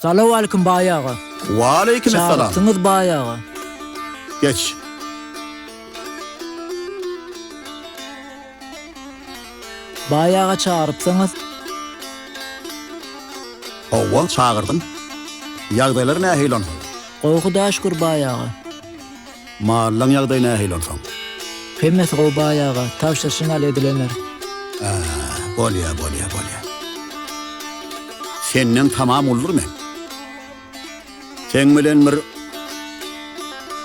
Salamu aleyküm bayağı. Ve aleykümselam. Çağırttınız bayağı. Geç. Bayağı çağırıpsınız. Oğul çağırdım. Yağdaylar ne heylon? Korkuda şükür bayağı. Mahallan yağday ne heylon son? Hemmesi o bayağı. Tavşaşın al edilenir. Bolya. Senden tamam olur mu? Sen bilen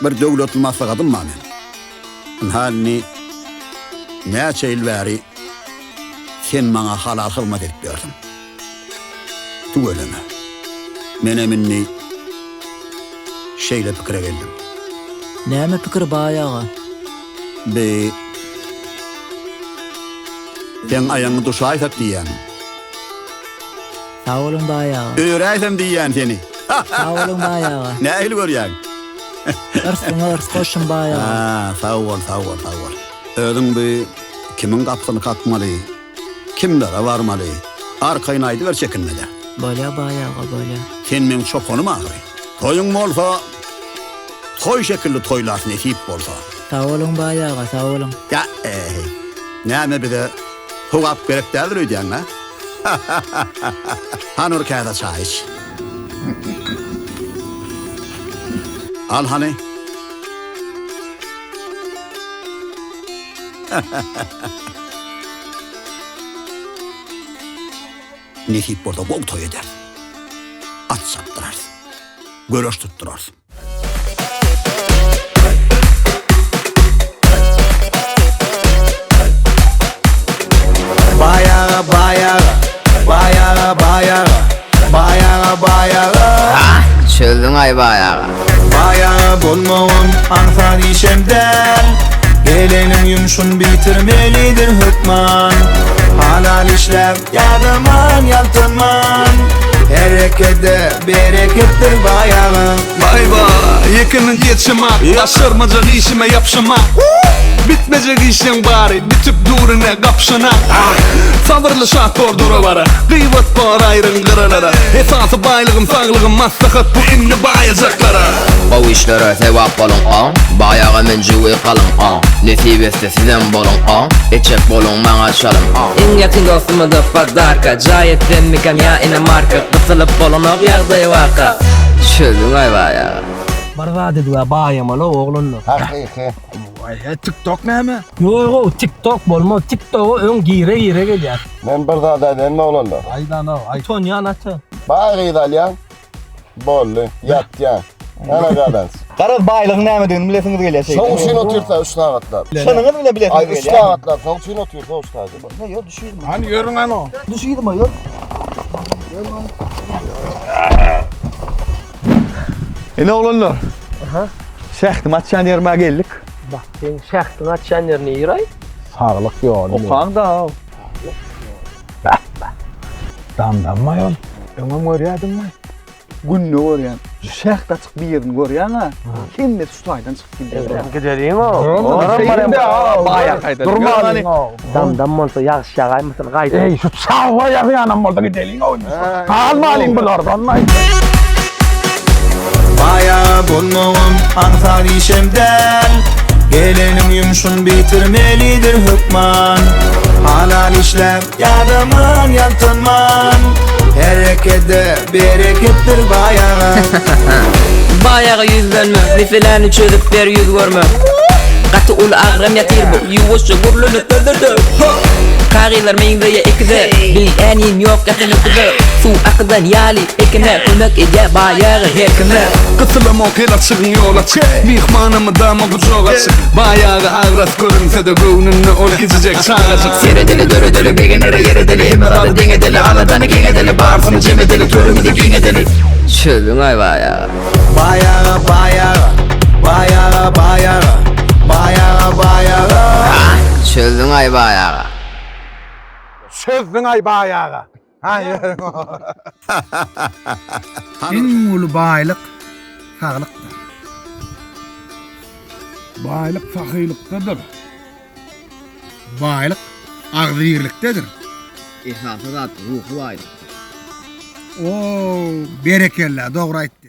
bir devletin maslakadın mı men? Halini ne çeyil veri sen bana halal hırmat edip gördün. Tu öyle mi? Men eminni şeyle fikre geldim. Näme pikir bayağı? Be sen ayağını duşaysak diyen. Sağ olun bayağı. Öğretsem diyen seni. Sağ olun bayağı. Ne el görüyen? Örs koşun bayağı. Sağ ol. Ödün bir kimin kapısını katmalı, kimlere varmalı, arkayınaydı ver çekinmede. Böyle bayağı böyle. Sen men çok onu mu ağrı? Toyun mu olsa, toy şekilli toylarsın esip olsa. Sağ olun bayağı, sağ olun. Ya ne bir de hugap gerek derdir ödeyen ha? Hanur kağıda çay iç. Al hani. Nesip burada bol toy eder. At saptırarsın. Görüş tutturarsın. Bayağı. Çöldün ay bayağı. Bayağı bolmağım anfa dişemden. Gelenim yumşun bitirmelidir hükman. Halal işler yadaman yaltınman. Harekette berekettir bayağı. Vay vay, yakının geçime, yaşarmaca işime yapşıma. Bitmeyecek işin bari, bitip durine kapşına. Sabırlı şart orduru vara, kıyvat var ayrın kıralara. Esası baylığım, sağlığım, maslahat bu inni bayacaklara. Bu işlere sevap olun o, bayağı mencuvi kalın o. Nesibeste sizden bolun o, içek bolun bana çalın o. En yakın dostumu da padarka, cayetten mikam ya ine marka. Kısılıp bolun o yağdayı vaka. Çöldün ay bayağı. Barvadi dua bayamalı oğlunlu. Hakiki. TikTok näme? Yok, TikTok bolma. TikTok'u ön gire gelýär. Men bir daha denme olanlar. Aydan o. Ay ton yanatı. Bayağı İtalyan. Bollu. Yatyan. Ana kadans. Qaraz baylığın näme diýeni bilesiňiz gelýär. Soň şunu otursa ustagatlar. Şanyňyz bile bilesiňiz Ay gelýär. ustagatlar soň şunu otursa ustagat. Ne ýok düşýärmi? Hani yörün ano. Düşýärmi ýok? Ne olanlar? Şähtim atşan ýerime geldik. Bak sen şähtiň atşan ýerine ýyray. Sağlık ýok. Okan da. Damdanmaýan. Öňe görýärdiňmi? Günni görýän. Şäht açyk bir ýerini görýän ha. Kimde tutaýdan çykyp geldi. Gidelim o. Bayağı kaydı. Durmaly. Damdanmansa ýagşy ýagaýmasyn gaýdy. Ey şu çağwa ýagýanam bolda gidelim o. Kalmalyn bulardan. Bayağı bolmağım anfa dişemden. Gelenim yumşun bitirmelidir hükman. Halal işler yadaman yaltınman. Harekette berekettir bayağı. Bayağı yüzlenme, riflerini çözüp ver yüz görme. Katı ul ağrım yatir bu, yuvuşça gurlunu öldürdü. Kağılar meyveye ekide, bilgenim yok yakın öküde. Su akıdan yali ekine, hülmek ede bayağı hekime. Kısılım o kela çıkın yola çık, mihmanımı dama kucağa çık. Bayağı ağras görünse de gönlünü ol geçecek çağacak. Sere deli dörü deli, beginere yere deli. Emiralı denge deli, aladanı genge deli. Bağırsını ceme deli, törümü de genge deli. Çöldün ay bayağı. Bayağı. Çöldün ay bayağı. Sözün ay bayağı. Hayır. En ulu baylık sağlıktır. Baylık fakirliktedir. Baylık ağzıyırlıktedir. İhafızat ruhu aydı. Oo, berekella, doğru aytdy.